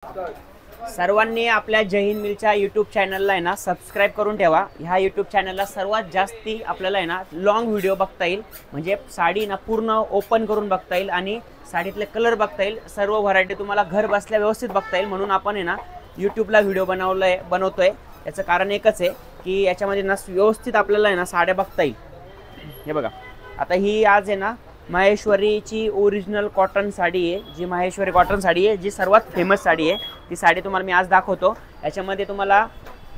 सर्वांनी आपल्या जय हिंद मिलच्या यूट्यूब चॅनलला आहे ना सबस्क्राईब करून ठेवा। ह्या यूट्यूब चॅनलला सर्वात जास्ती आपल्याला आहे ना लॉंग व्हिडिओ बघता येईल, म्हणजे साडी ना पूर्ण ओपन करून बघता येईल आणि साडीतले कलर बघता येईल। सर्व व्हरायटी तुम्हाला घर बसल्या व्यवस्थित बघता येईल, म्हणून आपण आहे ना यूट्यूबला व्हिडिओ बनवतोय। याचं कारण एकच आहे की याच्यामध्ये ना व्यवस्थित आपल्याला आहे ना साड्या बघता येईल। हे बघा, आता ही आज आहे ना माहेश्वरीची ओरिजिनल कॉटन साडी आहे, जी माहेश्वरी कॉटन साडी आहे, जी सर्वात फेमस साडी आहे। ती साडी तुम्हाला मी आज दाखवतो। याच्यामध्ये तुम्हाला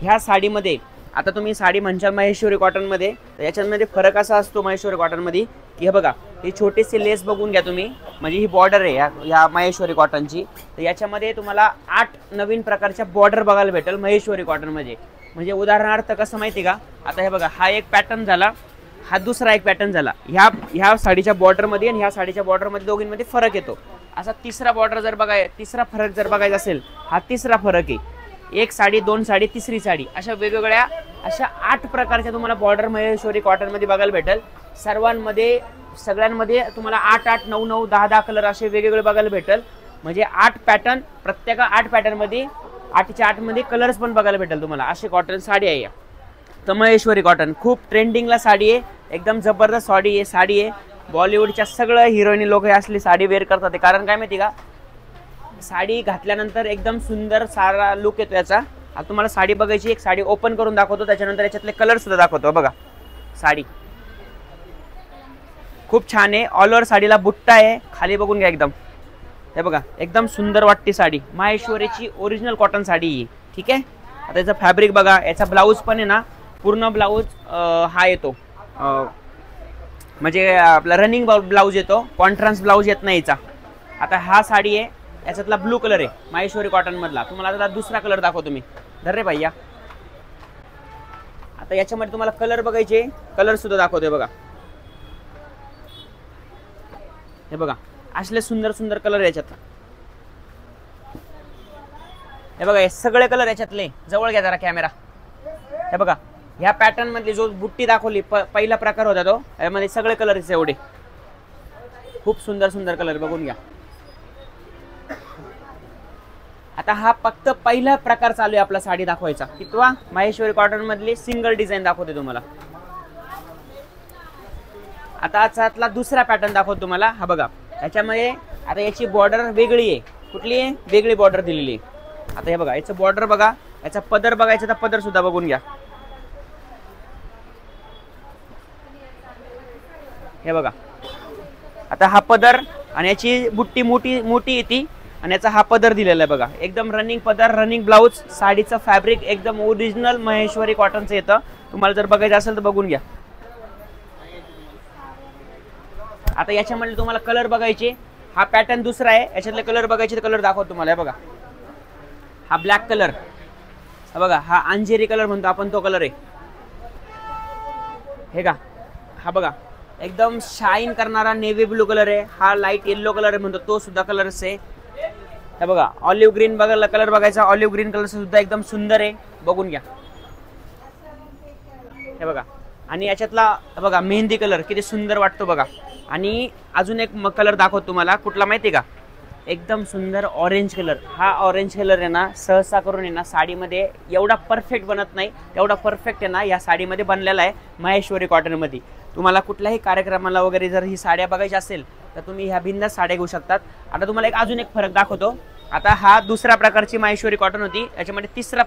ह्या साडीमध्ये आता तुम्ही साडी म्हणशाल माहेश्वरी कॉटनमध्ये, तर याच्यामध्ये फरक असा असतो माहेश्वरी कॉटनमध्ये की हे बघा, ही छोटीशी लेस बघून घ्या तुम्ही, म्हणजे ही बॉर्डर आहे या माहेश्वरी कॉटनची। तर याच्यामध्ये तुम्हाला 8 नवीन प्रकारच्या बॉर्डर बघायला भेटेल माहेश्वरी कॉटनमध्ये। म्हणजे उदाहरणार्थ कसं माहिती का, आता हे बघा, हा एक पॅटर्न झाला, हा दुसरा एक पॅटर्न झाला। ह्या साडीच्या बॉर्डरमध्ये आणि ह्या साडीच्या बॉर्डरमध्ये दोघींमध्ये फरक येतो। असा तिसरा बॉर्डर जर तिसरा फरक जर बघायचा असेल, हा तिसरा फरक आहे। एक साडी, दोन साडी, तिसरी साडी, अशा वेगवेगळ्या अशा 8 प्रकारच्या तुम्हाला बॉर्डर माहेश्वरी कॉटनमध्ये बघायला भेटेल। सगळ्यांमध्ये तुम्हाला 8, 9, 9, 10 कलर असे वेगवेगळे बघायला भेटेल। म्हणजे 8 पॅटर्न, प्रत्येक 8 पॅटर्नमध्ये 8च्या 8 मध्ये कलर्स पण बघायला भेटेल तुम्हाला। अशी कॉटन साडी आहे तर माहेश्वरी कॉटन खूप ट्रेंडिंगला साडी आहे, एकदम जबरदस्त साडी आहे। बॉलिवूडच्या सगळं हिरोईन लोक असली साडी वेअर करतात, कारण काय माहिती का, साडी घातल्यानंतर एकदम सुंदर सारा लुक येतो याचा। आता तुम्हाला साडी बघायची, एक साडी ओपन करून दाखवतो, त्याच्यानंतर याच्यातले कलर सुद्धा दाखवतो। बघा, साडी खूप छान आहे, ऑल ओव्हर साडीला बुट्टा आहे, खाली बघून घ्या एकदम। हे बघा, एकदम सुंदर वाटते साडी, माहेश्वरीची ओरिजिनल कॉटन साडी आहे, ठीक आहे। आता याचा फॅब्रिक बघा, याचा ब्लाऊज पण आहे ना पूर्ण ब्लाऊज हा येतो, म्हणजे आपला रनिंग ब्लाऊज येतो, कॉन्ट्रास्ट ब्लाऊज येत नाही याचा। आता हा साडी आहे, याच्यातला ब्लू कलर आहे माहेश्वरी कॉटन मधला। तुम्हाला आता दुसरा कलर दाखवतो मी, धर रे भैया। आता याच्यामध्ये तुम्हाला कलर बघायचे, कलर सुद्धा दाखवतोय बघा। हे बघा, असले सुंदर सुंदर कलर याच्यात। हे बघा, हे सगळे कलर याच्यातले, जवळ घ्या जरा कॅमेरा। हे बघा, ह्या पॅटर्न मधली जो बुट्टी दाखवली पहिला प्रकार होता तो, यामध्ये सगळे कलर एवढे खूप सुंदर सुंदर कलर बघून घ्या। आता हा फक्त पहिला प्रकार चालू आहे आपला साडी दाखवायचा, कितवा, माहेश्वरी कॉटन मधली सिंगल डिझाईन दाखवते तुम्हाला। आता याच्यातला दुसरा पॅटर्न दाखवतो तुम्हाला। हा बघा, याच्यामध्ये आता याची बॉर्डर वेगळी आहे, कुठली आहे, वेगळी बॉर्डर दिलेली आहे। आता हे बघा, याचं बॉर्डर बघा, याचा पदर बघायचा तर पदर सुद्धा बघून घ्या। हे बघा, आता हा पदर आणि याची बुट्टी मोठी येते आणि याचा हा पदर दिलेला आहे बघा, एकदम रनिंग पदर, रनिंग ब्लाऊज। साडीचं फॅब्रिक एकदम ओरिजिनल माहेश्वरी कॉटनचं येतं। तुम्हाला जर बघायचं असेल तर बघून घ्या। आता याच्यामध्ये तुम्हाला कलर बघायचे, हा पॅटर्न दुसरा आहे, याच्यातले कलर बघायचे तर कलर दाखवतो तुम्हाला। हे बघा, हा ब्लॅक कलर, हा बघा, हा अंजेरी कलर म्हणतो आपण, तो कलर आहे। हे का, हा बघा, एकदम शाईन करणारा नेव्ही ब्लू कलर आहे। हा लाईट येल्लो कलर म्हणतो, तो सुद्धा कलर्स आहे। हे बघा, ऑलिव्ह ग्रीन बघायला कलर बघायचा, ऑलिव्ह ग्रीन कलर सुद्धा एकदम सुंदर आहे, बघून घ्या। हे बघा, आणि याच्यातला बघा मेहंदी कलर किती सुंदर वाटतो बघा। आणि अजून एक कलर दाखवतो तुम्हाला, कुठला माहिती का, एकदम सुंदर ऑरेंज कलर। हा ऑरेंज कलर आहे ना, सहसा करून आहे ना साडीमध्ये एवढा परफेक्ट बनत नाही, तेवढा परफेक्ट आहे ना या साडीमध्ये बनलेला आहे माहेश्वरी कॉटनमध्ये। तुम्हाला कुठल्याही कार्यक्रमाला वगैरे जर ही साड्या बघायची असेल तर तुम्ही ह्या बिंदास साड्या घेऊ शकतात। आता तुम्हाला अजून एक फरक दाखवतो। आता हा दुसरा प्रकारची माहेश्वरी कॉटन होती, याच्यामध्ये तिसरा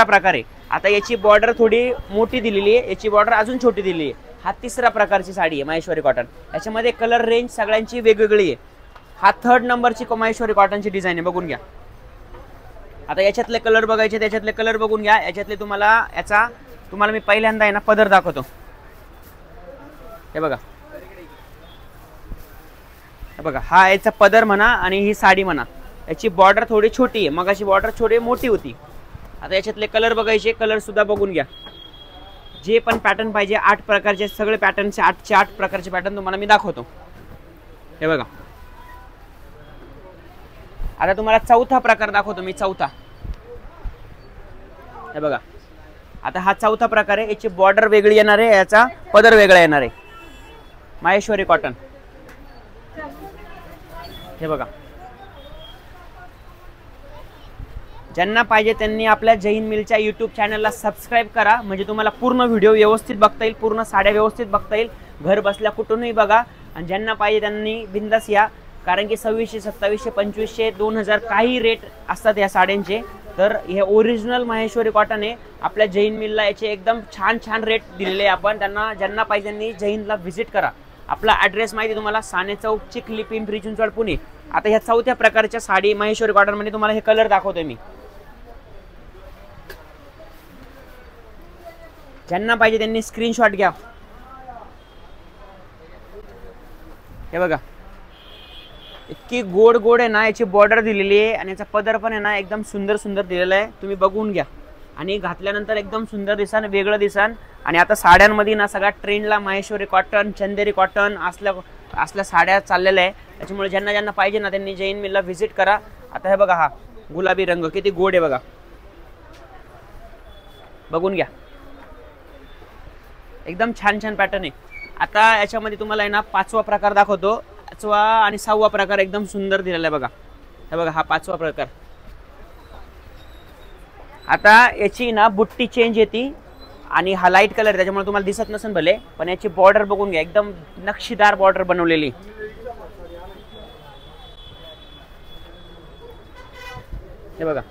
प्रकार आहे। आता याची बॉर्डर थोडी मोठी दिलेली आहे, याची बॉर्डर अजून छोटी दिलेली आहे। हा तिसरा प्रकारची साडी आहे माहेश्वरी कॉटन, याच्यामध्ये कलर रेंज सगळ्यांची वेगवेगळी आहे। हा 3rd नंबरची माहेश्वरी कॉटनची डिझाईन आहे, बघून घ्या। आता याच्यातले कलर बघायचे, त्याच्यातले कलर बघून घ्या। याच्यातले तुम्हाला मी पहिल्यांदा आहे ना पदर दाखवतो। हे बघा, हे बघा, हा याचा पदर म्हणा आणि ही साडी म्हणा, याची बॉर्डर थोडी छोटी आहे, मगाची बॉर्डर थोडी मोठी होती। आता याच्यातले कलर बघायचे, कलर सुद्धा बघून घ्या। जे पण पॅटर्न पाहिजे 8 प्रकारचे सगळे पॅटर्नचे 8चे 8 प्रकारचे पॅटर्न तुम्हाला मी दाखवतो। हे बघा, आता तुम्हाला चौथा प्रकार दाखवतो मी, चौथा। हे बघा, आता हा चौथा प्रकार आहे, याची बॉर्डर वेगळी येणार आहे, याचा पदर वेगळा येणार आहे, माहेश्वरी कॉटन। हे बघा, ज्यांना पाहिजे त्यांनी आपल्या जय हिंद मिलच्या यूट्यूब चॅनलला सबस्क्राईब करा, म्हणजे तुम्हाला पूर्ण व्हिडिओ व्यवस्थित बघता येईल, पूर्ण साड्या व्यवस्थित बघता येईल, घर बसल्या कुठूनही बघा. आणि ज्यांना पाहिजे त्यांनी बिंदास या, कारण की 2600, 2700, 2500, 2000 काही रेट असतात या साड्यांचे. तर हे ओरिजिनल माहेश्वरी कॉटन आहे. आपल्या जय हिंद मिलला याचे एकदम छान छान रेट दिलेले आहे आपण. त्यांना ज्यांना पाहिजे त्यांनी जय हिंदला व्हिजिट करा. आपला ॲड्रेस माहिती तुम्हाला, साने चौक, चिखली, पिंपरी चिंचवड, पुणे. आता ह्या चौथ्या प्रकारच्या साडी माहेश्वरी कॉटनमध्ये तुम्हाला हे कलर दाखवतोय मी. ज्यांना पाहिजे त्यांनी स्क्रीनशॉट घ्या. हे बघा, इतकी गोड गोड आहे ना, याची बॉर्डर दिलेली आहे आणि याचा पदर पण आहे ना एकदम सुंदर सुंदर दिलेला आहे. तुम्ही बघून घ्या आणि घातल्यानंतर एकदम सुंदर दिसान, वेगळं दिसान. आणि आता साड्यांमध्ये ना सगळ्या ट्रेंडला माहेश्वरी कॉटन, चंदेरी कॉटन असल्या साड्या चाललेल्या आहे. त्याच्यामुळे ज्यांना ज्यांना पाहिजे ना त्यांनी जय हिंद मिलला व्हिजिट करा. आता हे बघा, हा गुलाबी रंग किती गोड आहे बघा, बघून घ्या. एकदम छान छान पॅटर्न आहे. आता याच्यामध्ये तुम्हाला आहे ना 5वा प्रकार दाखवतो. 5वा आणि 6वा प्रकार एकदम सुंदर दिलेला आहे बघा. हे बघा, हा 5वा प्रकार. आता याची ना बुट्टी चेंज येते आणि हा लाईट कलर, त्याच्यामुळे तुम्हाला दिसत नसेल भले, पण याची बॉर्डर बघून घ्या, एकदम नक्षीदार बॉर्डर बनवलेली. हे बघा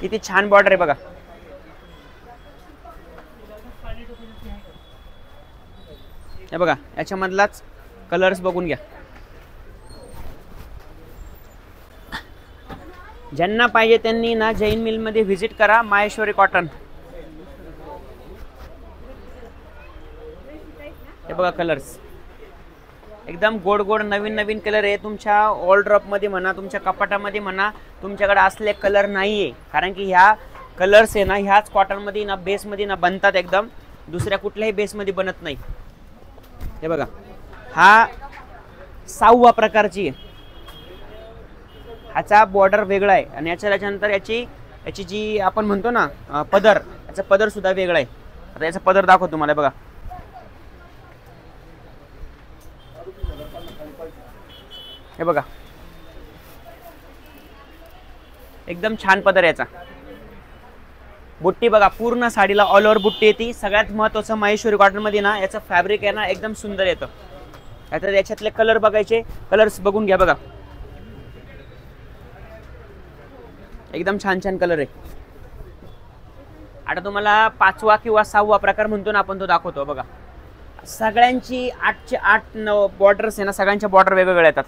किती छान बॉर्डर आहे बघा. हे बघा, याच्यामधलाच कलर्स बघून घ्या. ज्यांना पाहिजे त्यांनी ना जय हिंद मिलमध्ये व्हिजिट करा. माहेश्वरी कॉटन. हे बघा कलर्स, एकदम गोड गोड नवीन नवीन कलर आहे. तुमच्या ऑलड्रॉपमध्ये म्हणा, तुमच्या कपाटामध्ये म्हणा, तुमच्याकडे असले कलर नाही आहे, कारण की ह्या कलर्स आहे ना ह्याच कॉटनमध्ये ना बेसमध्ये ना बनतात, एकदम दुसऱ्या कुठल्याही बेसमध्ये बनत नाही. हे बघा, हा 6वा प्रकारची आहे. ह्याचा बॉर्डर वेगळा आहे आणि याच्यानंतर याची जी आपण म्हणतो ना पदर, याचा पदर सुद्धा वेगळा आहे. आता याचा पदर दाखवतो तुम्हाला. बघा, हे बघा एकदम छान पदर याचा. बुट्टी बघा, पूर्ण साडीला ऑल ओव्हर बुट्टी येते. सगळ्यात महत्त्वाचं माहेश्वरी कॉटन मध्ये ना याचं फॅब्रिक आहे ना एकदम सुंदर येतं. आता याच्यातले कलर बघायचे, कलर्स बघून घ्या. बघा एकदम छान छान कलर आहे. आता तुम्हाला 5वा किंवा 6वा प्रकार म्हणतो ना आपण, तो दाखवतो. बघा, सगळ्यांची 8चे 8 बॉर्डर्स आहे ना, सगळ्यांच्या बॉर्डर वेगवेगळ्या येतात.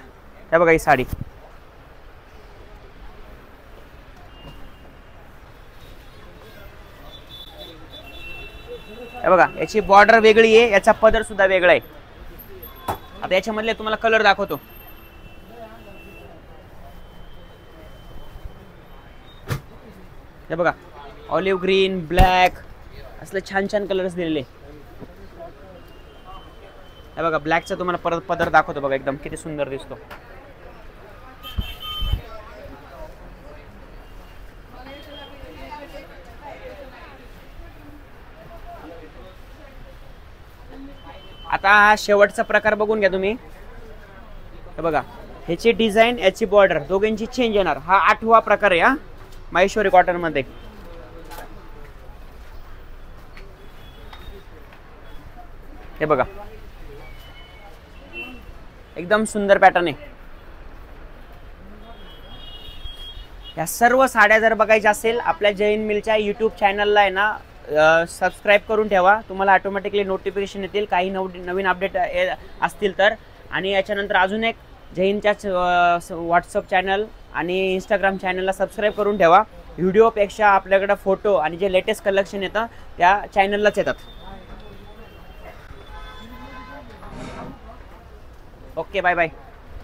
हे बघा ही साडी, हे बघा याची बॉर्डर वेगळी आहे, याचा पदर सुद्धा वेगळा आहे. आता याच्यामधले तुम्हाला कलर दाखवतो. हे बघा, ऑलिव्ह ग्रीन, ब्लॅक असले छान छान कलर्स दिलेले. हे बघा, ब्लॅकचा तुम्हाला परत पदर दाखवतो. बघा एकदम किती सुंदर दिसतो. आता हा शेवटचा प्रकार बघून घ्या तुम्ही. हे बघा, ह्याची डिझाईन, याची बॉर्डर दोघांची चेंज येणार. हा 8वा प्रकार आहे हा माहेश्वरी कॉटन मध्ये. हे बघा एकदम सुंदर पॅटर्न आहे. या सर्व साड्या जर बघायच्या असेल आपल्या जय हिंद मिलच्या यूट्यूब चॅनलला आहे ना सबस्क्राईब करून ठेवा. तुम्हाला ऑटोमॅटिकली नोटिफिकेशन येतील काही नवीन अपडेट असतील तर. आणि याच्यानंतर अजून एक जय हिंदच्याच व्हॉट्सअप चॅनल आणि इंस्टाग्राम चॅनलला सबस्क्राईब करून ठेवा. व्हिडिओपेक्षा आपल्याकडे फोटो आणि जे लेटेस्ट कलेक्शन येतं त्या चॅनललाच येतात. Okay, bye bye.